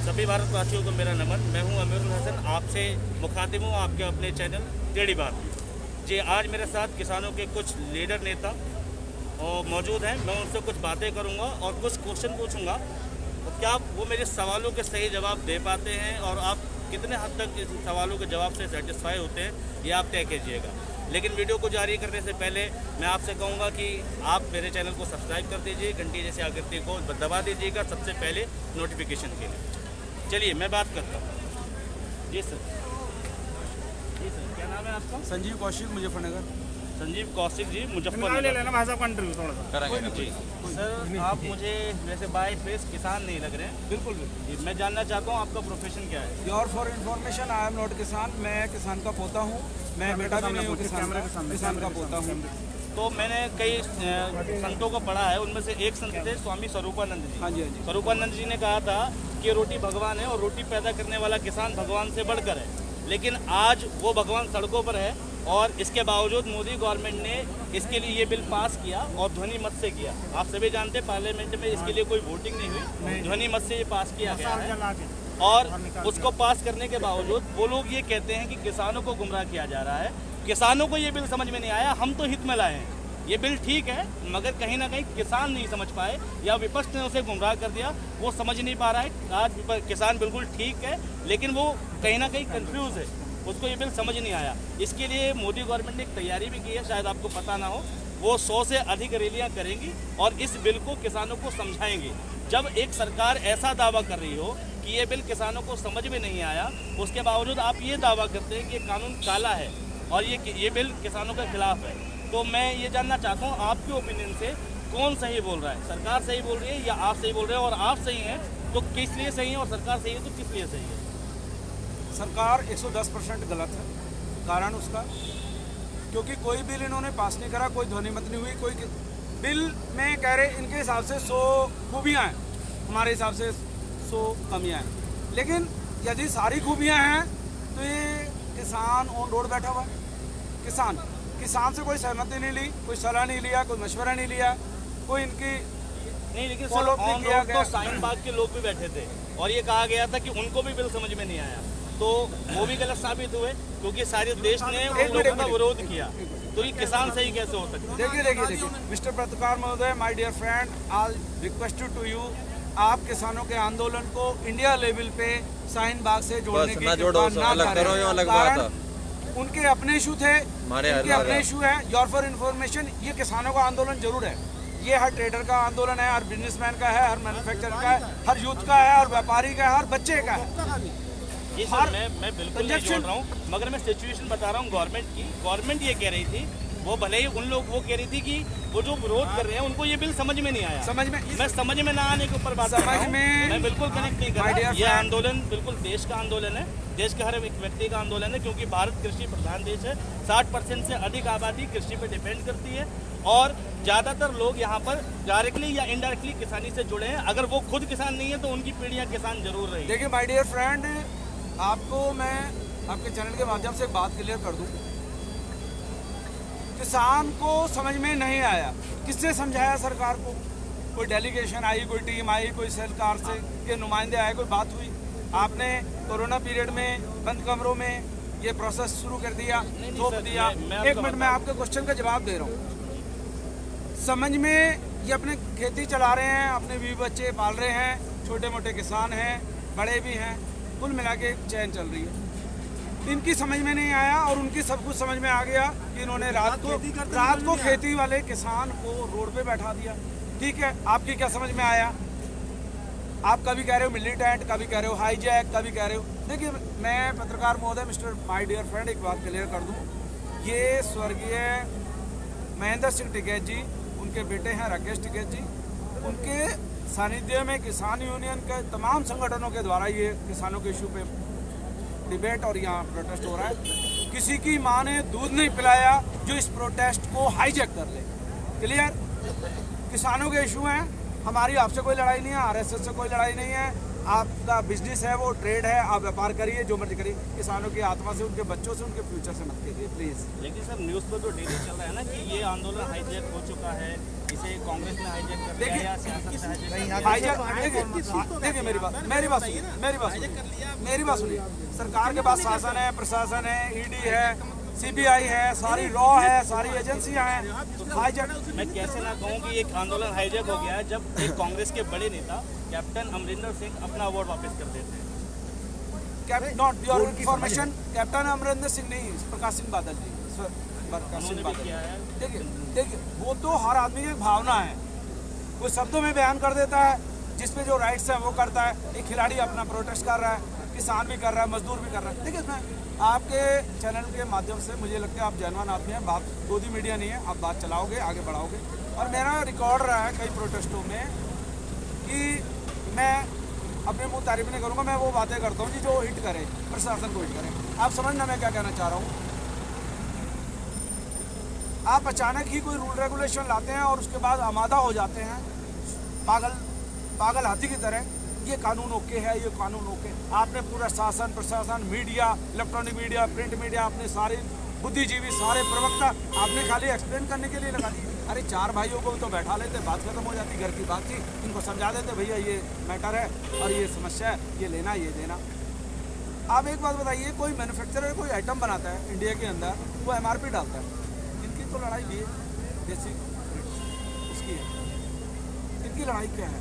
सभी भारतवासियों को मेरा नमन। मैं हूं अमीरुल हसन, आपसे मुखातिब हूं आपके अपने चैनल टेढ़ी बात जी। आज मेरे साथ किसानों के कुछ लीडर नेता और मौजूद हैं। मैं उनसे कुछ बातें करूंगा और कुछ क्वेश्चन पूछूंगा। तो क्या वो मेरे सवालों के सही जवाब दे पाते हैं और आप कितने हद तक इस सवालों के जवाब से सेटिस्फाई होते हैं, ये आप तय कीजिएगा। लेकिन वीडियो को जारी करने से पहले मैं आपसे कहूँगा कि आप मेरे चैनल को सब्सक्राइब कर दीजिए, घंटी जैसी आकृति को दबा दीजिएगा सबसे पहले नोटिफिकेशन के लिए। चलिए मैं बात करता हूँ। जी सर, क्या नाम है आपका? संजीव कौशिक, मुजफ्फरनगर। संजीव कौशिक जी, मुजफ्फरनगर। ले लेना भाई साहब का इंटरव्यू थोड़ा सा कराएंगे जी। सर आप मुझे वैसे बाय फेस किसान नहीं लग रहे हैं। बिल्कुल बिल्कुल। जी, मैं जानना चाहता हूँ आपका प्रोफेशन क्या है? Your for information, I am not किसान। मैं किसान का पोता हूँ। मैं बेटा भी नहीं हूँ किसान का पोता हूँ। तो मैंने कई संतों को पढ़ा है, उनमें से एक संत थे स्वामी स्वरूपानंद जी। हाँ जी, हाँ जी। स्वरूपानंद जी ने कहा था कि रोटी भगवान है और रोटी पैदा करने वाला किसान भगवान से बढ़कर है। लेकिन आज वो भगवान सड़कों पर है और इसके बावजूद मोदी गवर्नमेंट ने इसके लिए ये बिल पास किया और ध्वनि मत से किया। आप सभी जानते हैं पार्लियामेंट में इसके लिए कोई वोटिंग नहीं हुई, ध्वनि मत से ये पास किया गया है। और उसको पास करने के बावजूद वो लोग ये कहते हैं कि किसानों को गुमराह किया जा रहा है। किसानों को ये बिल समझ में नहीं आया। हम तो हित में लाए हैं, ये बिल ठीक है, मगर कहीं ना कहीं किसान नहीं समझ पाए या विपक्ष ने उसे गुमराह कर दिया। वो समझ नहीं पा रहा है। आज किसान बिल्कुल ठीक है, लेकिन वो कहीं ना कहीं कंफ्यूज है, उसको ये बिल समझ नहीं आया। इसके लिए मोदी गवर्नमेंट ने एक तैयारी भी की है, शायद आपको पता ना हो। वो 100 से अधिक रैलियां करेंगी और इस बिल को किसानों को समझाएंगे। जब एक सरकार ऐसा दावा कर रही हो कि ये बिल किसानों को समझ में नहीं आया, उसके बावजूद आप ये दावा करते हैं कि ये कानून काला है और ये बिल किसानों के खिलाफ है, तो मैं ये जानना चाहता हूँ आपके ओपिनियन से कौन सही बोल रहा है? सरकार सही बोल रही है या आप सही बोल रहे हैं? और आप सही हैं तो किस लिए सही है और सरकार सही है तो किस लिए सही है? सरकार 110% गलत है। कारण उसका, क्योंकि कोई बिल इन्होंने पास नहीं करा, कोई ध्वनिमत नहीं हुई। कोई बिल में कह रहे इनके हिसाब से 100 खूबियाँ हैं, हमारे हिसाब से 100 कमियाँ हैं। लेकिन यदि सारी खूबियाँ हैं तो ये किसान ऑन रोड बैठा हुआ है। किसान से कोई सहमति नहीं ली, कोई सलाह नहीं लिया, कोई मशवरा नहीं लिया, कोई इनकी नहीं। लेकिन सर ऑन रोड तो शाहीन बाग के लोग भी बैठे थे और ये कहा गया था कि उनको भी बिल समझ में नहीं आया, तो वो भी गलत साबित हुए क्योंकि सारे देश ने उन लोगों का विरोध किया। तो ये किसान सही कैसे हो सकता है? देखिए मिस्टर पत्रकार महोदय, my dear friend, I request to you, आप किसानों के आंदोलन को इंडिया लेवल पे शाहीन बाग से जोड़ने की कारण उनके अपने इशू थे, उनके अपने इशू है। योर फॉर इन्फॉर्मेशन, ये किसानों का आंदोलन जरूर है। ये हर ट्रेडर का आंदोलन है, हर बिजनेसमैन का है, हर मैन्युफैक्चरर का है, हर यूथ का है, और व्यापारी का है, हर बच्चे का है। जी सर, मैं बिल्कुल नहीं जोड़ रहा हूँ, मगर मैं सिचुएशन बता रहा हूँ गवर्नमेंट की। गवर्नमेंट ये कह रही थी, वो भले ही वो कह रही थी कि वो जो विरोध कर रहे हैं उनको ये बिल समझ में नहीं आया। मैं समझ में ना आने के ऊपर बात कर रहा हूँ। मैं बिल्कुल कनेक्ट नहीं कर रहा। ये आंदोलन बिल्कुल देश का आंदोलन है, देश के हर एक व्यक्ति का आंदोलन है, क्योंकि भारत कृषि प्रधान देश है। 60% से अधिक आबादी कृषि पे डिपेंड करती है और ज़्यादातर लोग यहाँ पर डायरेक्टली या इनडायरेक्टली किसानी से जुड़े हैं। अगर वो खुद किसान नहीं है तो उनकी पीढ़ियाँ किसान जरूर रही। देखिए माय डियर फ्रेंड, आपको मैं आपके चैनल के माध्यम से एक बात क्लियर कर दूं। किसान को समझ में नहीं आया, किससे समझाया सरकार को? कोई डेलीगेशन आई, कोई टीम आई, कोई सरकार से के नुमाइंदे आए, कोई बात हुई? आपने कोरोना पीरियड में बंद कमरों में ये प्रोसेस शुरू कर दिया, थोप दिया। एक मिनट में आपके क्वेश्चन का जवाब दे रहा हूँ। समझ में ये अपने खेती चला रहे हैं, अपने बीवी बच्चे पाल रहे हैं, छोटे मोटे किसान हैं, बड़े भी हैं, कुल मिला के चैन चल रही है। इनकी समझ में नहीं आया और उनकी सब कुछ समझ में आ गया कि इन्होंने रात को खेती वाले किसान को रोड पे बैठा दिया। ठीक है, आपकी क्या समझ में आया? आप कभी कह रहे हो मिलिटेंट, कभी कह रहे हो हाईजैक, कभी कह रहे हो। देखिए मैं पत्रकार महोदय, मिस्टर माय डियर फ्रेंड, एक बात क्लियर कर दूं। ये स्वर्गीय महेंद्र सिंह टिकैत जी, उनके बेटे हैं राकेश टिकैत जी, उनके सानिध्य में किसान यूनियन के तमाम संगठनों के द्वारा ये किसानों के इशू पे डिबेट और यहाँ प्रोटेस्ट हो रहा है। किसी की माँ ने दूध नहीं पिलाया जो इस प्रोटेस्ट को हाईजैक कर ले। क्लियर? किसानों के इशू हैं, हमारी आपसे कोई लड़ाई नहीं है, आरएसएस से कोई लड़ाई नहीं है। आपका बिजनेस है, वो ट्रेड है, आप व्यापार करिए, जो मर्जी करिए। किसानों की आत्मा से, उनके बच्चों से, उनके फ्यूचर से मत कीजिए प्लीज़। लेकिन सर न्यूज़ पर तो डेली चल रहा है ना कि ये आंदोलन हाईजैक हो चुका है, इसे कांग्रेस ने हाईजैक कर लिया है या सियासत ने हाईजैक कर लिया है। हाईजैक, देखिए मेरी बात सुनिए। सरकार के पास शासन है, प्रशासन है, ईडी है, सीबीआई है, सारी लॉ है, सारी एजेंसियां हैं। हाईजैक मैं कैसे ना कहूँ कि एक आंदोलन हाईजैक हो गया है जब एक कांग्रेस के बड़े नेता कैप्टन अमरिंदर सिंह अपना अवार्ड वापस कर देते हैं। Not your information, captain Amarinder Singh नहीं, प्रकाश सिंह बादल जी, प्रकाश सिंह उन्होंने भी बादल। किया है। देखिए वो तो हर आदमी की भावना है, कोई शब्दों में बयान कर देता है, जिसमें जो राइट्स है वो करता है। एक खिलाड़ी अपना प्रोटेस्ट कर रहा है, किसान भी कर रहा है, मजदूर भी कर रहा है। देखिए इसमें आपके चैनल के माध्यम से मुझे लगता है आप जनवान आदमी हैं, बात गोदी मीडिया नहीं है, आप बात चलाओगे, आगे बढ़ाओगे। और मेरा रिकॉर्ड रहा है कई प्रोटेस्टों में कि मैं अपने मुंह तारीफ नहीं करूँगा, मैं वो बातें करता हूँ जी जो हिट करे, प्रशासन को हिट करे। आप समझना मैं क्या कहना चाह रहा हूँ। आप अचानक ही कोई रूल रेगुलेशन लाते हैं और उसके बाद आमादा हो जाते हैं पागल हाथी की तरह। ये कानून ओके है, ये कानून ओके। आपने पूरा शासन, प्रशासन, media, electronic media, print media, अपने सारे बुद्धिजीवी, सारे प्रवक्ता आपने खाली एक्सप्लेन करने के लिए लगा दी। अरे 4 भाइयों को तो बैठा लेते, बात खत्म हो जाती, घर की बात थी, इनको समझा देते भैया ये मैटर है और ये समस्या है, ये लेना, ये देना। आप एक बात बताइए, कोई मैन्युफैक्चरर कोई आइटम बनाता है इंडिया के अंदर, वो MRP डालता है। इनकी तो लड़ाई भी है, जैसी उसकी है, इनकी लड़ाई क्या है?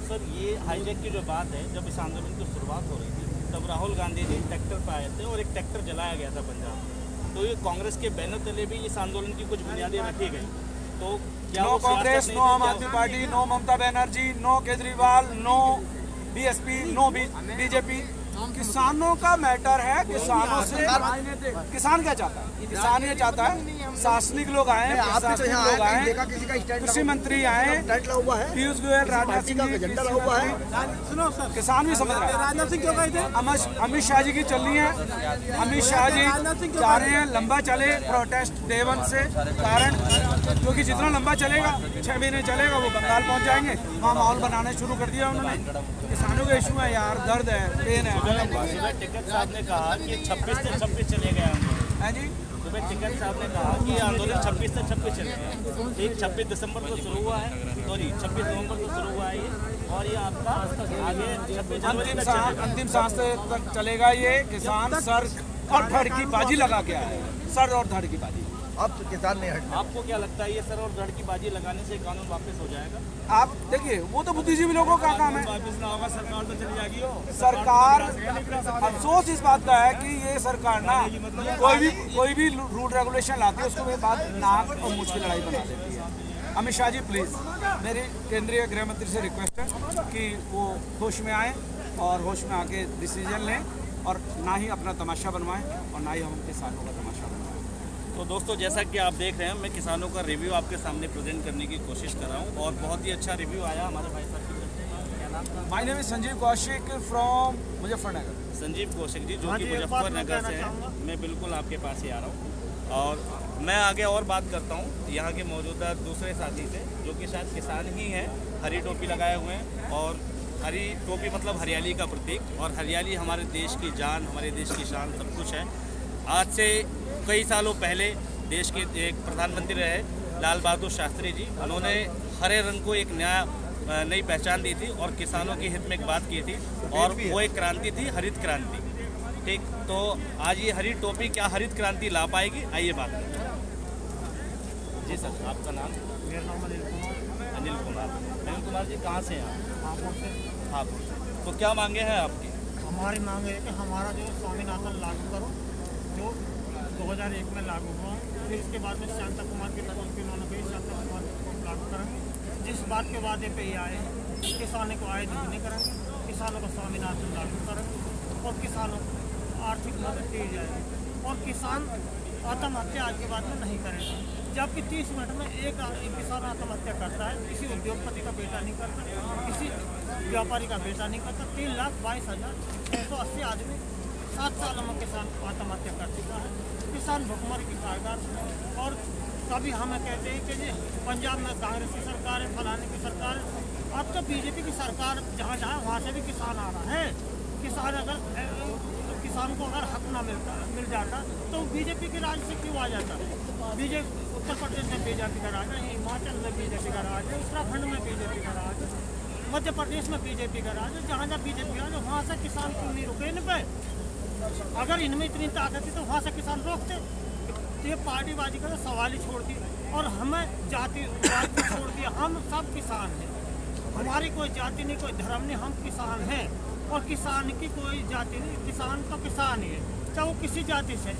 सर ये हाईजैक की जो बात है, जब इस आंदोलन की शुरुआत हो रही थी तब राहुल गांधी जी ट्रैक्टर पर आए थे और एक ट्रैक्टर जलाया गया था पंजाब में। तो ये कांग्रेस के बैनर तले भी इस आंदोलन की कुछ बुनियादें रखी गई। तो क्या no Congress, no Aam Aadmi Party, no Mamata Banerjee, no Kejriwal, no BSP, no BJP। किसानों का मैटर है, किसानों से। किसान क्या चाहता है? किसान ये चाहता है शासनिक लोग आए, प्रशासनिक लोग आए, कृषि मंत्री आए, पीयूष गोयल, राजनाथ सिंह जी। किसान भी समझ रहा है। राजनाथ सिंह क्यों गए थे? अमित शाह जी की चल रही है, अमित शाह जी चाह रहे हैं लंबा चले प्रोटेस्ट डे 1 से। कारण क्योंकि जितना लंबा चलेगा, 6 महीने चलेगा, वो बंगाल पहुंच जाएंगे, वहाँ माहौल बनाने शुरू कर दिया उन्होंने। किसानों का इशू है यार, दर्द है, पेन है। टिकट साहब ने कहा कि 26 से 26 चले गए आंदोलन। है जी, सुबह टिकट साहब ने कहा कि आंदोलन 26 से 26 चले गए। ठीक 26 दिसंबर को शुरू हुआ है, सॉरी 26 नवंबर को शुरू हुआ है ये, और ये आपका आगे 26 जनवरी तक चलेगा। अंतिम सांस तक चलेगा ये। किसान सर और धड़ की बाजी लगा के आए, सर और धड़ की बाजी। अब तो किसान नहीं हट। आपको क्या लगता है ये सर और धड़ की बाजी लगाने से कानून वापस हो जाएगा? आप देखिए, वो तो बुद्धिजीवी लोगों का काम है। वापस ना होगा, सरकार तो चली जाएगी। सरकार, अफसोस इस बात का है कि ये सरकार ना कोई भी रूल रेगुलेशन लाती है उसको भी बात नाक और मुंह की लड़ाई बना देती है। अमित शाह जी प्लीज़, मेरी केंद्रीय गृह मंत्री से रिक्वेस्ट है कि वो होश में आए और होश में आके डिसीजन लें और ना ही अपना तमाशा बनवाएं और ना ही हम किसानों का तमाशा बनवाएं। तो दोस्तों, जैसा कि आप देख रहे हैं, मैं किसानों का रिव्यू आपके सामने प्रेजेंट करने की कोशिश कर रहा हूं और बहुत ही अच्छा रिव्यू आया हमारे भाई साहब की तरफ से। क्या नाम था? My name is Sanjeev Kaushik from Muzaffarnagar. Sanjeev Kaushik ji, जो कि मुजफ्फरनगर से हैं। मैं बिल्कुल आपके पास ही आ रहा हूँ और मैं आगे और बात करता हूँ यहाँ के मौजूदा दूसरे साथी से, जो कि शायद किसान ही हैं। हरी टोपी लगाए हुए हैं और हरी टोपी मतलब हरियाली का प्रतीक, और हरियाली हमारे देश की जान, हमारे देश की शान, सब कुछ है। आज से कई सालों पहले देश के एक प्रधानमंत्री रहे लाल बहादुर शास्त्री जी, उन्होंने हरे रंग को एक नई पहचान दी थी और किसानों के हित में एक बात की थी, और वो एक क्रांति थी, हरित क्रांति। ठीक, तो आज ये हरी टोपी क्या हरित क्रांति ला पाएगी? आइए बात करते हैं। जी सर, आपका नाम? मेरा नाम अनिल कुमार। अनिल कुमार जी, कहाँ से हैं आप? हापुड़ से। हापुड़ से। तो क्या मांगे हैं आपकी? हमारी मांग है कि हमारा जो स्वामीनाथन लागू करो, जो 2001 में लागू हुआ, फिर इसके बाद में शांता कुमार की तरफ से उन्होंने भी शांता कुमार को लागू करेंगे। जिस बात के वादे पे ये आए हैं, किसानों को आय दुगनी करेंगे, किसानों को स्वामीनाथन लागू करेंगे और किसानों को आर्थिक मदद दी जाएगी और किसान आत्महत्या आज के बाद में नहीं करेगा। जबकि 30 मिनट में एक किसान आत्महत्या करता है, किसी उद्योगपति का बेटा नहीं करता, किसी व्यापारी का बेटा नहीं करता। 3,22,680 आदमी 7 सालों में किसान आत्महत्या कर चुका है। किसान भुखमरी की कायगार और कभी हमें कहते हैं कि जी पंजाब में कांग्रेस की सरकार है, फलाने की सरकार है। अब तो बीजेपी की सरकार जहाँ जहाँ वहाँ से भी किसान आ रहा है। किसान किसान को अगर हक ना मिल जाता तो बीजेपी के राज से क्यों आ जाता? बीजेपी उत्तर प्रदेश में बीजेपी का राज है, हिमाचल में बीजेपी का राज है, उत्तराखंड में बीजेपी का राज है, मध्य प्रदेश में बीजेपी का राज है। जहाँ जहाँ बीजेपी राज है वहाँ से किसान क्यों नहीं रुके इन पे? अगर इनमें इतनी ताकत थी तो वहाँ से किसान रोकते। तो ये पार्टीबाजी का तो सवाल ही छोड़ दी और हमें जातिवाद को छोड़ दिया। हम सब किसान हैं, हमारी कोई जाति नहीं, कोई धर्म नहीं, हम किसान हैं और किसान की कोई जाति नहीं। किसान तो किसान ही है, चाहे वो किसी जाति से।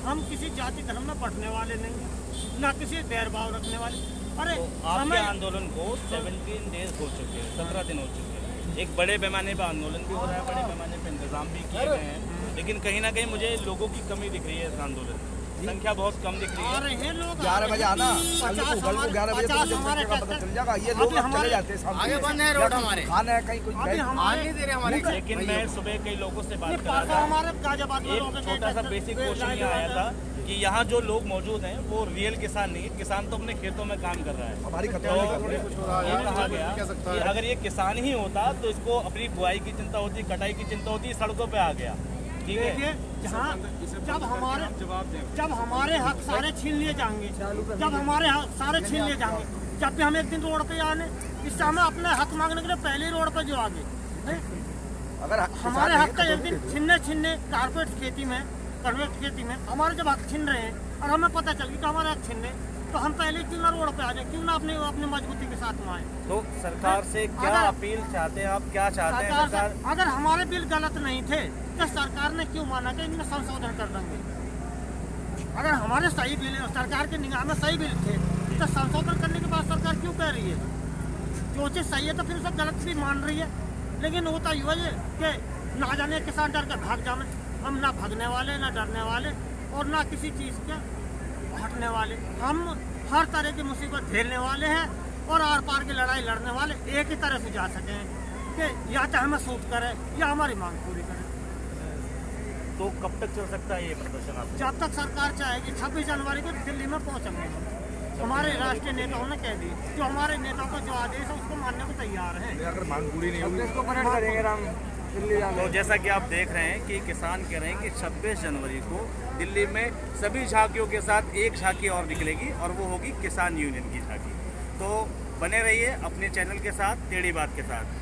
हम किसी जाति धर्म में बढ़ने वाले नहीं, ना किसी भेदभाव रखने वाले। अरे तो आपके आंदोलन को 17 डेज हो चुके हैं, 17 दिन हो चुके हैं। एक बड़े पैमाने पर आंदोलन भी हो रहा है, बड़े पैमाने पर इंतजाम भी किए गए हैं, लेकिन कहीं ना कहीं मुझे लोगों की कमी दिख रही है। इस आंदोलन संख्या बहुत कम दिख रही है। आ रहे हैं लोग, 11 बजे आना, कल को 11 बजे तक हमारे का पता चल जाएगा। ये लोग अब चले जाते हैं, आगे बंद है रोड हमारे, खाना है कहीं कुछ अभी हमारे नहीं दे रहे हमारे। लेकिन मैं सुबह कई लोगों से बात कर रहा था, हमारे गाजियाबाद में एक छोटा सा बेसिक क्वेश्चन ये आया था कि यहाँ जो लोग मौजूद हैं वो रियल किसान नहीं है। किसान तो अपने खेतों में काम कर रहा है। हमारी तो खतरा ये कहा गया कि अगर ये किसान ही होता तो इसको अपनी बुआई की चिंता होती, कटाई की चिंता होती, सड़कों पे आ गया। ठीक है, देखिए जहाँ जब हमारे हक सारे छीन लिए जाएंगे, जब हमारे हक सारे छीन लिए जाएंगे, जब भी हम एक दिन रोड पे आने, इससे हमें अपने हक मांगने के लिए पहले ही रोड पे जो आगे अगर हमारे हक का एक दिन छीनने कारपेट खेती में, कन्वेक्ट खेती में हमारे जब हक छीन रहे हैं और हमें पता चल गया कि हमारे हक छीनने, तो हम पहले क्यों ना रोड पे आ जाए, क्यों ना अपने मजबूती के साथ में आए। तो सरकार से क्या अपील चाहते हैं आप, क्या चाहते हैं सरकार? अगर हमारे बिल गलत नहीं थे तो सरकार ने क्यों माना कि इनमें संशोधन कर देंगे? अगर हमारे सही बिल, सरकार के निगाह में सही बिल थे तो संशोधन करने के बाद सरकार क्यों कह रही है? जो चीज़ सही है तो फिर सब गलत भी मान रही है। लेकिन होता युवा ये कि ना जाने किसान डर कर भाग जाए। हम ना भागने वाले, ना डरने वाले और ना किसी चीज़ के हटने वाले। हम हर तरह की मुसीबत झेलने वाले हैं और आर पार की लड़ाई लड़ने वाले। एक ही तरह से जा सकें कि या तो हमें सूट करे या हमारी मांग पूरी करे। तो कब तक चल सकता है ये प्रदर्शन आप? जब तक सरकार चाहेगी। 26 जनवरी को दिल्ली में पहुंचेंगे। हमारे राष्ट्रीय नेताओं ने कह दी, जो हमारे नेताओं का जो आदेश है उसको मानने को तैयार है। अगर मांग पूरी नहीं होगी इसको परेड करेंगे हम दिल्ली जाने। तो जैसा कि आप देख रहे हैं कि किसान कह रहे हैं कि 26 जनवरी को दिल्ली में सभी झांकियों के साथ एक झांकी और निकलेगी और वो होगी किसान यूनियन की झांकी। तो बने रहिए अपने चैनल के साथ, टेढ़ी बात के साथ।